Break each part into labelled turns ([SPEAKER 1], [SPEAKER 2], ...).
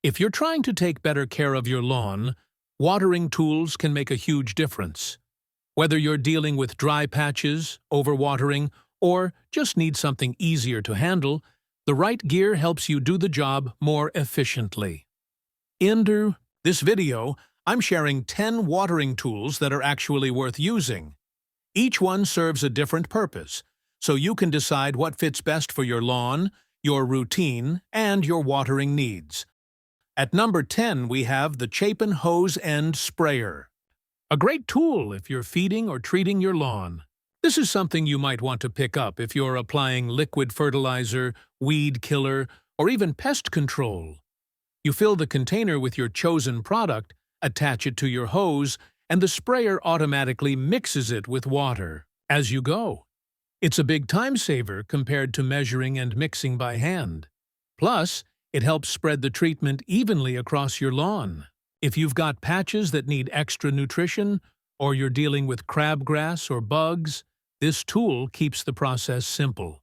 [SPEAKER 1] If you're trying to take better care of your lawn, watering tools can make a huge difference. Whether you're dealing with dry patches, overwatering, or just need something easier to handle, the right gear helps you do the job more efficiently. In this video, I'm sharing 10 watering tools that are actually worth using. Each one serves a different purpose, so you can decide what fits best for your lawn, your routine, and your watering needs. At number 10, we have the Chapin Hose End Sprayer. A great tool if you're feeding or treating your lawn. This is something you might want to pick up if you're applying liquid fertilizer, weed killer, or even pest control. You fill the container with your chosen product, attach it to your hose, and the sprayer automatically mixes it with water as you go. It's a big time saver compared to measuring and mixing by hand. Plus, it helps spread the treatment evenly across your lawn. If you've got patches that need extra nutrition, or you're dealing with crabgrass or bugs, this tool keeps the process simple.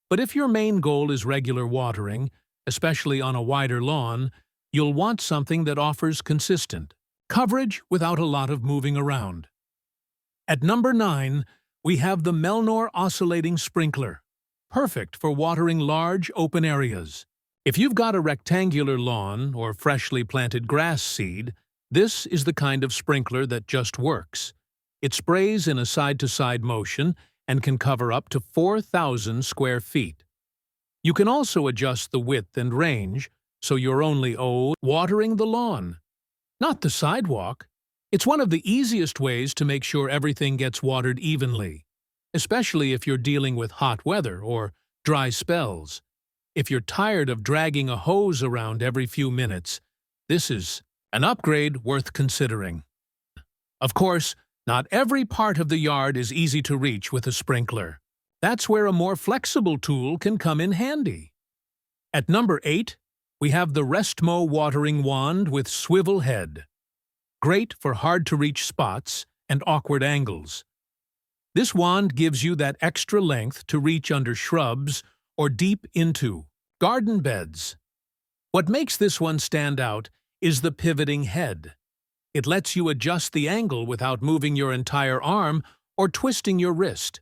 [SPEAKER 1] But if your main goal is regular watering, especially on a wider lawn, you'll want something that offers consistent coverage without a lot of moving around. At number 9, we have the Melnor Oscillating Sprinkler, perfect for watering large open areas. If you've got a rectangular lawn or freshly planted grass seed, this is the kind of sprinkler that just works. It sprays in a side-to-side motion and can cover up to 4,000 square feet. You can also adjust the width and range, so you're only watering the lawn, not the sidewalk. It's one of the easiest ways to make sure everything gets watered evenly, especially if you're dealing with hot weather or dry spells. If you're tired of dragging a hose around every few minutes, this is an upgrade worth considering. Of course, not every part of the yard is easy to reach with a sprinkler. That's where a more flexible tool can come in handy. At number 8, we have the Restmo Watering Wand with Swivel Head. Great for hard-to-reach spots and awkward angles. This wand gives you that extra length to reach under shrubs or deep into garden beds. What makes this one stand out is the pivoting head. It lets you adjust the angle without moving your entire arm or twisting your wrist.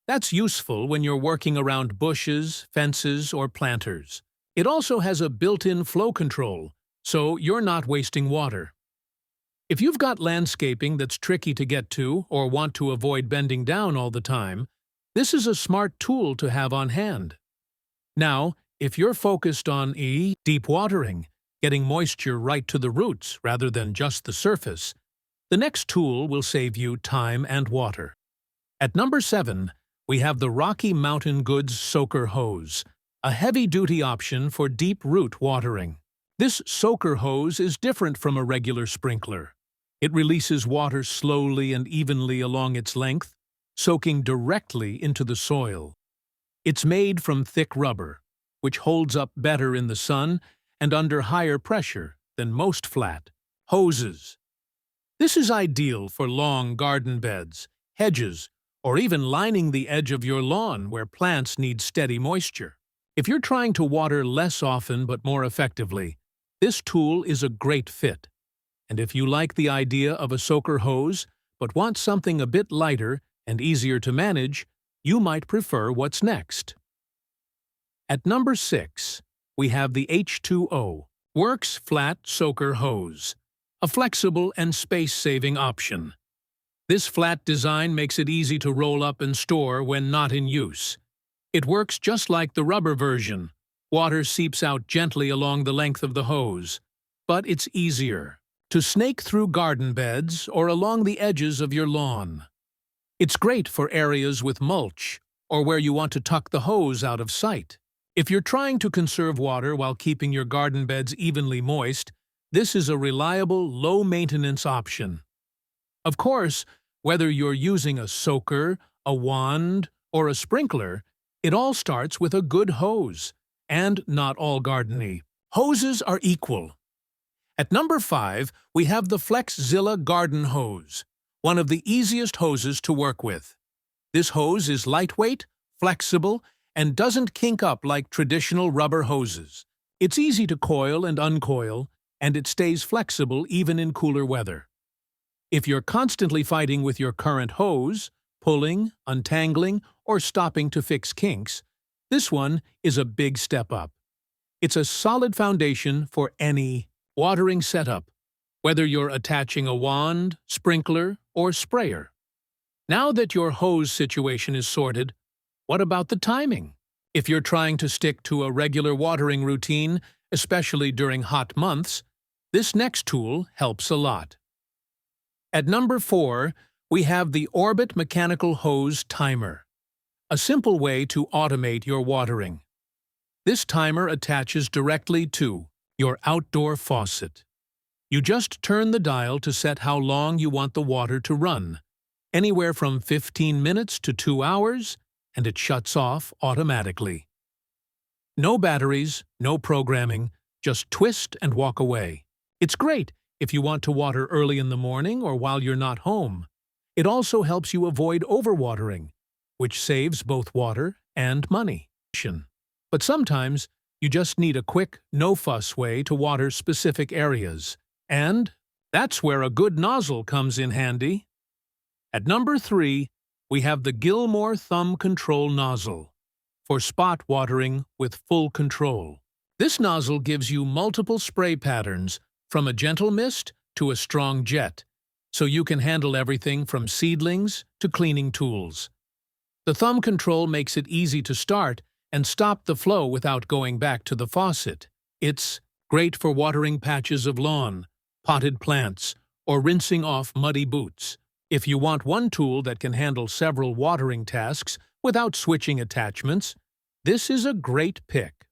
[SPEAKER 1] That's useful when you're working around bushes, fences, or planters. It also has a built-in flow control, so you're not wasting water. If you've got landscaping that's tricky to get to or want to avoid bending down all the time, this is a smart tool to have on hand. Now, if you're focused on deep watering, getting moisture right to the roots rather than just the surface, the next tool will save you time and water. At number 7, we have the Rocky Mountain Goods Soaker Hose, a heavy-duty option for deep root watering. This soaker hose is different from a regular sprinkler. It releases water slowly and evenly along its length, soaking directly into the soil. It's made from thick rubber, which holds up better in the sun and under higher pressure than most flat hoses. This is ideal for long garden beds, hedges, or even lining the edge of your lawn where plants need steady moisture. If you're trying to water less often but more effectively, this tool is a great fit. And if you like the idea of a soaker hose but want something a bit lighter and easier to manage, you might prefer what's next. At number 6, we have the H2O Works Flat Soaker Hose, a flexible and space-saving option. This flat design makes it easy to roll up and store when not in use. It works just like the rubber version. Water seeps out gently along the length of the hose, but it's easier to snake through garden beds or along the edges of your lawn. It's great for areas with mulch or where you want to tuck the hose out of sight. If you're trying to conserve water while keeping your garden beds evenly moist, this is a reliable, low-maintenance option. Of course, whether you're using a soaker, a wand, or a sprinkler, it all starts with a good hose, and not all garden hoses are equal. At number 5, we have the FlexZilla Garden Hose, one of the easiest hoses to work with. This hose is lightweight, flexible, and doesn't kink up like traditional rubber hoses. It's easy to coil and uncoil, and it stays flexible even in cooler weather. If you're constantly fighting with your current hose, pulling, untangling, or stopping to fix kinks, this one is a big step up. It's a solid foundation for any watering setup, whether you're attaching a wand, sprinkler, or sprayer. Now that your hose situation is sorted, what about the timing? If you're trying to stick to a regular watering routine, especially during hot months, this next tool helps a lot. At number 4, we have the Orbit Mechanical Hose Timer, a simple way to automate your watering. This timer attaches directly to your outdoor faucet. You just turn the dial to set how long you want the water to run, anywhere from 15 minutes to 2 hours, and it shuts off automatically. No batteries, no programming, just twist and walk away. It's great if you want to water early in the morning or while you're not home. It also helps you avoid overwatering, which saves both water and money. But sometimes you just need a quick, no-fuss way to water specific areas. And that's where a good nozzle comes in handy. At number 3, we have the Gilmore Thumb Control Nozzle for spot watering with full control. This nozzle gives you multiple spray patterns, from a gentle mist to a strong jet, so you can handle everything from seedlings to cleaning tools. The thumb control makes it easy to start and stop the flow without going back to the faucet. It's great for watering patches of lawn, potted plants, or rinsing off muddy boots. If you want one tool that can handle several watering tasks without switching attachments, this is a great pick.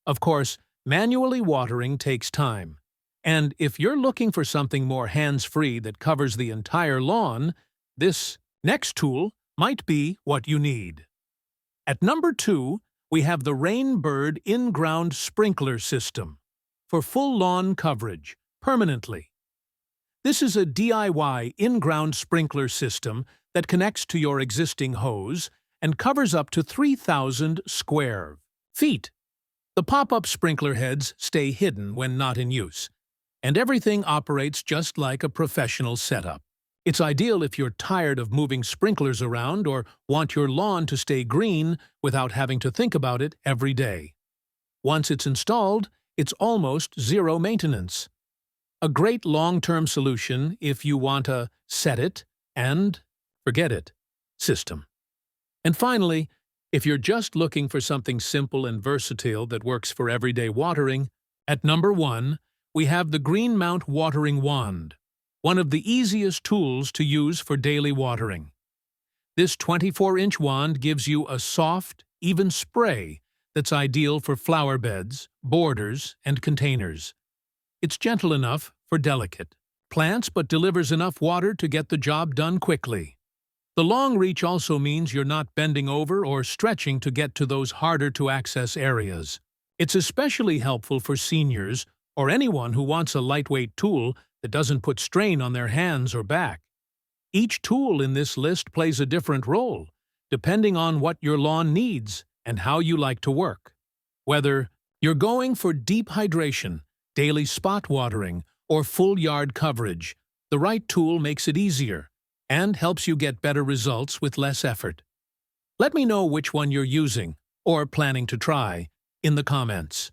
[SPEAKER 1] Of course, manually watering takes time, and if you're looking for something more hands-free that covers the entire lawn, this next tool might be what you need. At number 2, we have the Rainbird In-Ground Sprinkler System for full lawn coverage, permanently. This is a DIY in-ground sprinkler system that connects to your existing hose and covers up to 3,000 square feet. The pop-up sprinkler heads stay hidden when not in use, and everything operates just like a professional setup. It's ideal if you're tired of moving sprinklers around or want your lawn to stay green without having to think about it every day. Once it's installed, it's almost zero maintenance. A great long-term solution if you want a set it and forget it system. And finally, if you're just looking for something simple and versatile that works for everyday watering, at number 1, we have the Green Mount Watering Wand, one of the easiest tools to use for daily watering. This 24-inch wand gives you a soft, even spray that's ideal for flower beds, borders, and containers. It's gentle enough for delicate plants but delivers enough water to get the job done quickly. The long reach also means you're not bending over or stretching to get to those harder-to-access areas. It's especially helpful for seniors or anyone who wants a lightweight tool that doesn't put strain on their hands or back. Each tool in this list plays a different role, depending on what your lawn needs and how you like to work. Whether you're going for deep hydration, daily spot watering, or full yard coverage, the right tool makes it easier and helps you get better results with less effort. Let me know which one you're using or planning to try in the comments.